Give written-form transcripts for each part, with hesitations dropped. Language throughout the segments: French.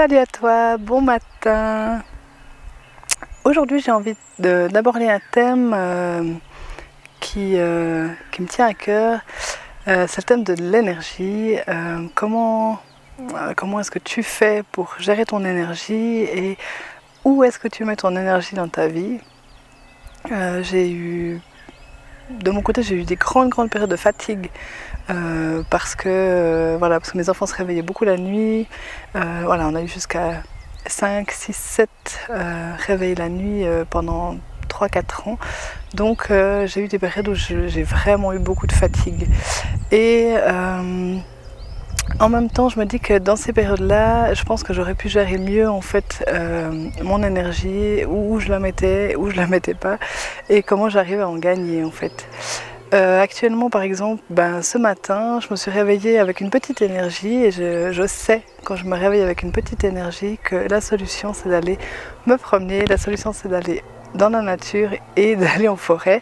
Salut à toi, bon matin. Aujourd'hui j'ai envie d'aborder un thème qui me tient à cœur. C'est le thème de l'énergie. Comment est-ce que tu fais pour gérer ton énergie et où est-ce que tu mets ton énergie dans ta vie? De mon côté, j'ai eu des grandes périodes de fatigue parce que mes enfants se réveillaient beaucoup la nuit. On a eu jusqu'à 5, 6, 7 réveils la nuit pendant 3-4 ans. Donc j'ai eu des périodes où j'ai vraiment eu beaucoup de fatigue. Et en même temps, je me dis que dans ces périodes-là, je pense que j'aurais pu gérer mieux en fait mon énergie, où je la mettais, où je la mettais pas, et comment j'arrive à en gagner en fait. Actuellement, par exemple, ce matin, je me suis réveillée avec une petite énergie et je sais, quand je me réveille avec une petite énergie, que la solution c'est d'aller me promener, la solution c'est d'aller dans la nature et d'aller en forêt.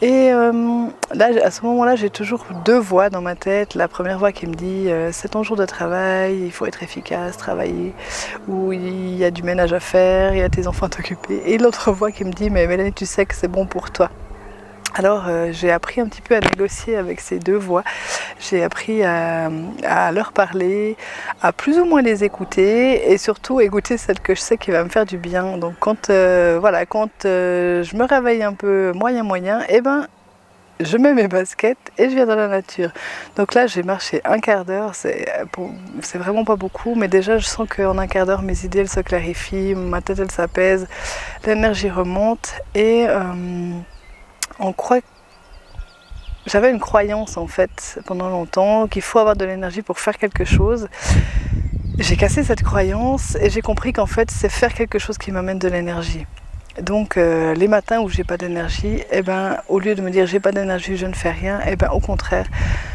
Et là, à ce moment-là, j'ai toujours deux voix dans ma tête. La première voix qui me dit c'est ton jour de travail, il faut être efficace, travailler, ou il y a du ménage à faire, il y a tes enfants à t'occuper. Et l'autre voix qui me dit mais Mélanie, tu sais que c'est bon pour toi. Alors j'ai appris un petit peu à négocier avec ces deux voix. J'ai appris à leur parler, à plus ou moins les écouter et surtout écouter celle que je sais qui va me faire du bien. Donc quand je me réveille un peu moyen, je mets mes baskets et je viens dans la nature. Donc là j'ai marché un quart d'heure, c'est vraiment pas beaucoup, mais déjà je sens qu'en un quart d'heure mes idées elles se clarifient, ma tête elle s'apaise, l'énergie remonte et j'avais une croyance en fait pendant longtemps qu'il faut avoir de l'énergie pour faire quelque chose. J'ai cassé cette croyance et j'ai compris qu'en fait c'est faire quelque chose qui m'amène de l'énergie. Donc les matins où j'ai pas d'énergie, au lieu de me dire j'ai pas d'énergie, je ne fais rien, au contraire,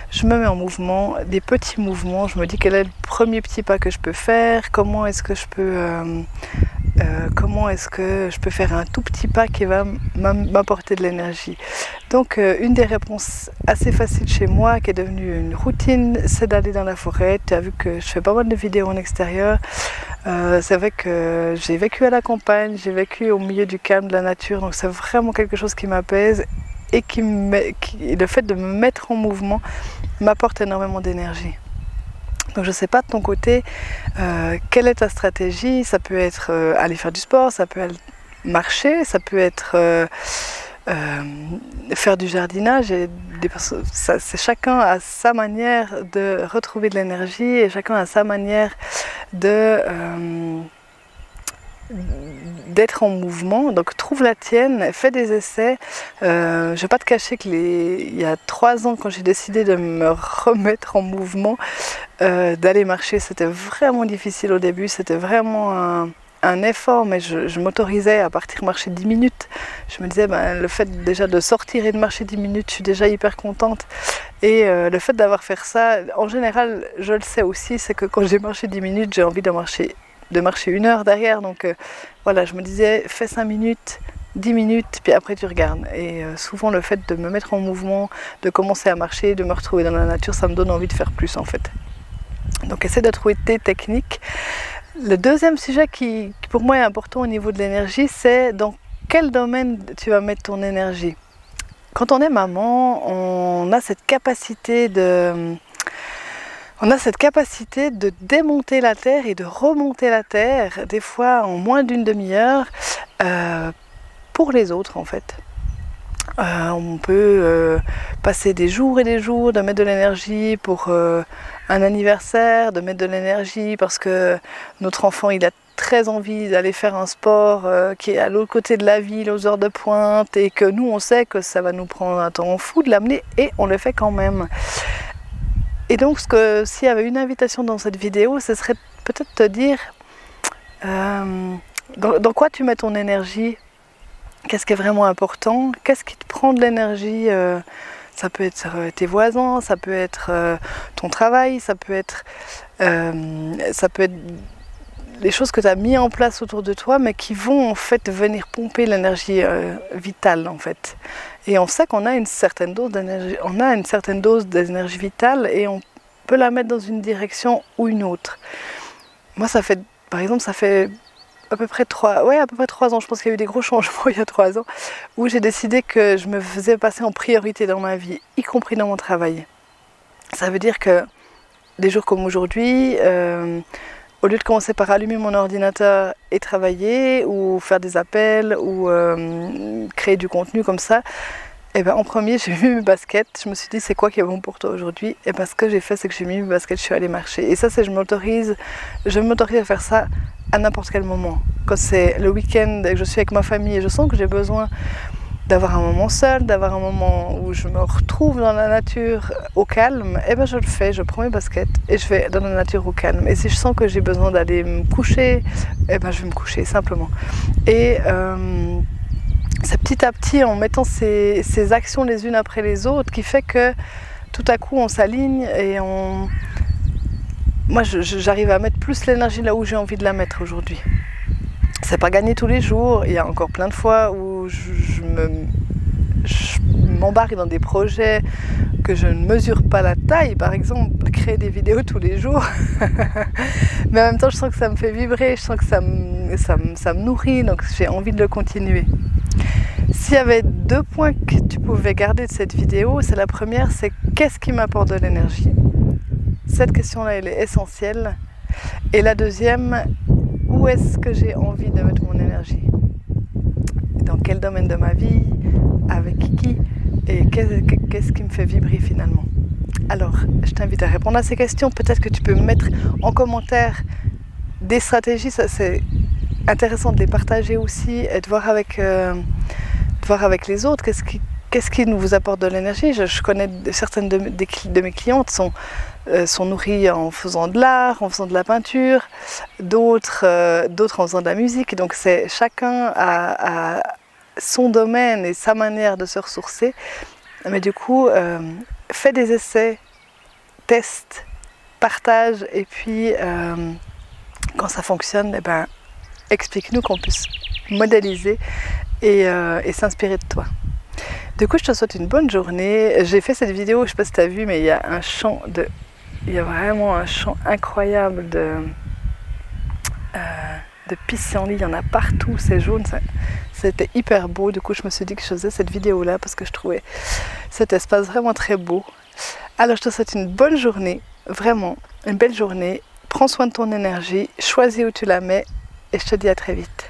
je me mets en mouvement, des petits mouvements, je me dis quel est le premier petit pas que je peux faire, comment est-ce que je peux faire un tout petit pas qui va m'apporter de l'énergie. Donc une des réponses assez faciles chez moi, qui est devenue une routine, c'est d'aller dans la forêt. Tu as vu que je fais pas mal de vidéos en extérieur. C'est vrai que j'ai vécu à la campagne, j'ai vécu au milieu du calme de la nature, donc c'est vraiment quelque chose qui m'apaise et le fait de me mettre en mouvement m'apporte énormément d'énergie. Donc je ne sais pas de ton côté, quelle est ta stratégie? Ça peut être aller faire du sport, ça peut être marcher, ça peut être faire du jardinage. C'est chacun a sa manière de retrouver de l'énergie et chacun a sa manière d'être en mouvement. Donc trouve la tienne, fais des essais. Je vais pas te cacher que il y a 3 ans, quand j'ai décidé de me remettre en mouvement, d'aller marcher, c'était vraiment difficile au début, c'était vraiment un effort, mais je m'autorisais à partir marcher 10 minutes. Je me disais, le fait déjà de sortir et de marcher 10 minutes, je suis déjà hyper contente. Et le fait d'avoir fait ça, en général, je le sais aussi, c'est que quand j'ai marché 10 minutes, j'ai envie de marcher 1 heure derrière. Donc je me disais, fais 5 minutes, 10 minutes, puis après tu regardes. Et souvent le fait de me mettre en mouvement, de commencer à marcher, de me retrouver dans la nature, ça me donne envie de faire plus en fait. Donc essaie de trouver tes techniques. Le deuxième sujet qui pour moi est important au niveau de l'énergie, c'est dans quel domaine tu vas mettre ton énergie. Quand on est maman, on a cette capacité de démonter la terre et de remonter la terre, des fois en moins d'une demi-heure, pour les autres en fait. On peut passer des jours et des jours de mettre de l'énergie pour un anniversaire, de mettre de l'énergie parce que notre enfant il a très envie d'aller faire un sport qui est à l'autre côté de la ville aux heures de pointe et que nous on sait que ça va nous prendre un temps fou de l'amener et on le fait quand même. Et donc s'il y avait une invitation dans cette vidéo, ce serait peut-être te dire dans quoi tu mets ton énergie. Qu'est-ce qui est vraiment important? Qu'est-ce qui te prend de l'énergie? Ça peut être tes voisins, ça peut être ton travail, ça peut être les choses que tu as mis en place autour de toi, mais qui vont en fait venir pomper l'énergie vitale en fait. Et on sait qu'on a une certaine dose d'énergie vitale et on peut la mettre dans une direction ou une autre. Moi, ça fait par exemple, ça fait à peu près 3 ans, je pense qu'il y a eu des gros changements il y a 3 ans, où j'ai décidé que je me faisais passer en priorité dans ma vie, y compris dans mon travail. Ça veut dire que des jours comme aujourd'hui, au lieu de commencer par allumer mon ordinateur et travailler, ou faire des appels, ou créer du contenu comme ça, et ben en premier j'ai mis mes baskets, je me suis dit c'est quoi qui est bon pour toi aujourd'hui, et ben ce que j'ai fait c'est que j'ai mis mes baskets, je suis allée marcher, et ça c'est je m'autorise à faire ça à n'importe quel moment. Quand c'est le week-end et que je suis avec ma famille et je sens que j'ai besoin d'avoir un moment seul, d'avoir un moment où je me retrouve dans la nature au calme, et ben je le fais, je prends mes baskets et je vais dans la nature au calme. Et si je sens que j'ai besoin d'aller me coucher, et ben je vais me coucher simplement. Et c'est petit à petit en mettant ces actions les unes après les autres qui fait que tout à coup on s'aligne et moi j'arrive à mettre plus l'énergie là où j'ai envie de la mettre aujourd'hui. C'est pas gagné tous les jours, il y a encore plein de fois où je m'embarque dans des projets que je ne mesure pas la taille, par exemple créer des vidéos tous les jours, mais en même temps je sens que ça me fait vibrer, je sens que ça me nourrit, donc j'ai envie de le continuer. S'il y avait 2 points que tu pouvais garder de cette vidéo, c'est la première, c'est qu'est-ce qui m'apporte de l'énergie? Cette question-là, elle est essentielle. Et la deuxième, où est-ce que j'ai envie de mettre mon énergie? Dans quel domaine de ma vie? Avec qui? Et qu'est-ce qui me fait vibrer finalement? Alors, je t'invite à répondre à ces questions. Peut-être que tu peux me mettre en commentaire des stratégies. Ça, c'est intéressant de les partager aussi et de voir avec les autres. Qu'est-ce qui nous vous apporte de l'énergie? Je connais certaines de mes clientes sont nourries en faisant de l'art, en faisant de la peinture, d'autres en faisant de la musique. Donc c'est chacun a son domaine et sa manière de se ressourcer. Mais du coup, fais des essais, teste, partage et puis quand ça fonctionne, eh ben, explique-nous qu'on puisse modéliser et s'inspirer de toi. Du coup, je te souhaite une bonne journée. J'ai fait cette vidéo, je ne sais pas si tu as vu, mais il y a vraiment un champ incroyable de pissenlits. Il y en a partout, c'est jaune, c'était hyper beau. Du coup, je me suis dit que je faisais cette vidéo-là parce que je trouvais cet espace vraiment très beau. Alors, je te souhaite une bonne journée, vraiment une belle journée. Prends soin de ton énergie, choisis où tu la mets et je te dis à très vite.